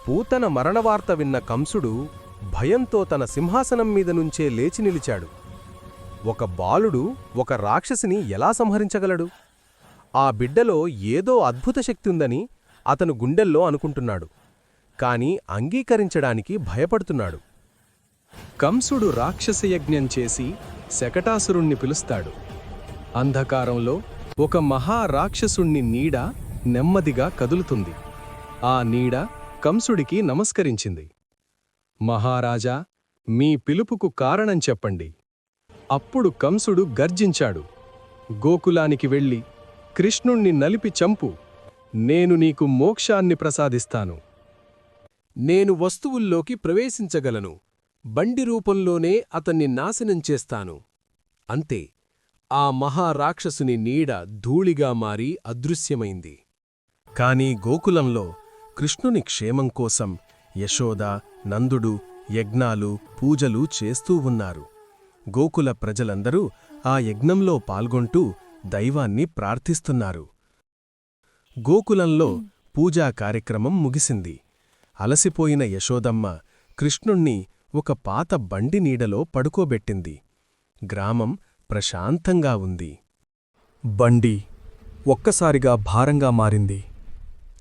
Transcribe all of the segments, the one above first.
పూతన మరణవార్త విన్న కంసుడు భయంతో తన సింహాసనం మీద నుంచే లేచి నిలిచాడు. ఒక బాలుడు ఒక రాక్షసిని ఎలా సంహరించగలడు? ఆ బిడ్డలో ఏదో అద్భుత శక్తి ఉందని అతను గుండెల్లో అనుకుంటున్నాడు. కాని అంగీకరించడానికి భయపడుతున్నాడు. కంసుడు రాక్షసయజ్ఞం చేసి శకటాసురుణ్ణి పిలుస్తాడు. అంధకారంలో ఒక మహారాక్షసుణ్ణి నీడ నెమ్మదిగా కదులుతుంది. ఆ నీడ కంసుడికి నమస్కరించింది. మహారాజా, మీ పిలుపుకు కారణం చెప్పండి. అప్పుడు కంసుడు గర్జించాడు. గోకులానికి వెళ్ళి కృష్ణుణ్ణి నలిపి చంపు. నేను నీకు మోక్షాన్ని ప్రసాదిస్తాను. నేను వస్తువుల్లోకి ప్రవేశించగలను. బండి రూపంలోనే అతన్ని నాశనం చేస్తాను. అంతే, ఆ మహారాక్షసుని నీడ ధూళిగా మారి అదృశ్యమైంది. కాని గోకులంలో కృష్ణుని క్షేమం కోసం యశోద, నందుడు యజ్ఞాలు, పూజలు చేస్తూ ఉన్నారు. గోకుల ప్రజలందరూ ఆ యజ్ఞంలో పాల్గొంటూ దైవాన్ని ప్రార్థిస్తున్నారు. గోకులంలో పూజా కార్యక్రమం ముగిసింది. అలసిపోయిన యశోదమ్మ కృష్ణుణ్ణి ఒక పాత బండి నీడలో పడుకోబెట్టింది. గ్రామం ప్రశాంతంగా ఉంది. బండి ఒక్కసారిగా భారంగా మారింది.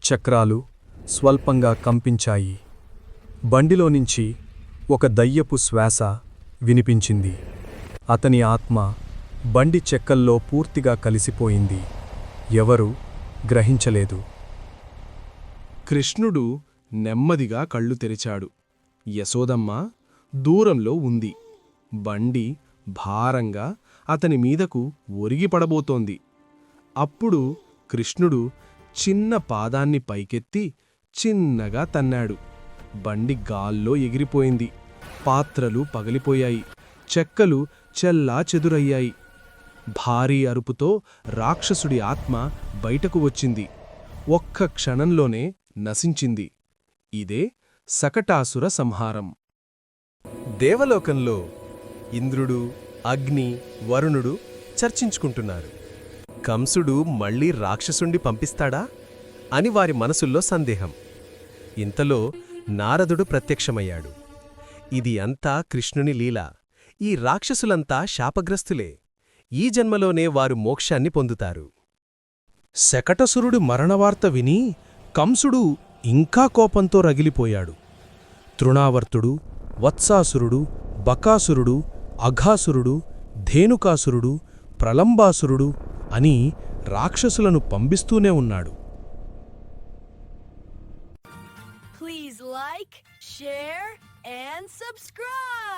చక్రాలు స్వల్పంగా కంపించాయి. బండిలోనుంచి ఒక దయ్యపు శ్వాస వినిపించింది. అతని ఆత్మ బండి చెక్కల్లో పూర్తిగా కలిసిపోయింది. ఎవరూ గ్రహించలేదు. కృష్ణుడు నెమ్మదిగా కళ్ళు తెరిచాడు. యశోదమ్మ దూరంలో ఉంది. బండి భారంగా అతని మీదకు ఒరిగిపడబోతోంది. అప్పుడు కృష్ణుడు చిన్న పాదాన్ని పైకెత్తి చిన్నగా తన్నాడు. బండి గాల్లో ఎగిరిపోయింది. పాత్రలు పగిలిపోయాయి. చెక్కలు చెల్లా చెదురయ్యాయి. భారీ అరుపుతో రాక్షసుడి ఆత్మ బయటకు వచ్చింది. ఒక్క క్షణంలోనే నశించింది. ఇదే శకటాసుర సంహారం. దేవలోకంలో ఇంద్రుడు, అగ్ని, వరుణుడు చర్చించుకుంటున్నారు. కంసుడు మళ్లీ రాక్షసుండి పంపిస్తాడా అని వారి మనసుల్లో సందేహం. ఇంతలో నారదుడు ప్రత్యక్షమయ్యాడు. ఇది అంతా కృష్ణుని లీల. ఈ రాక్షసులంతా శాపగ్రస్తులే. ఈ జన్మలోనే వారు మోక్షాన్ని పొందుతారు. శకటసురుడి మరణవార్త విని కంసుడు ఇంకా కోపంతో రగిలిపోయాడు. తృణావర్తుడు, వత్సాసురుడు, బకాసురుడు, అఘాసురుడు, ధేనుకాసురుడు, ప్రలంబాసురుడు అని రాక్షసులను పంపిస్తూనే ఉన్నాడు. Please like, share, and subscribe!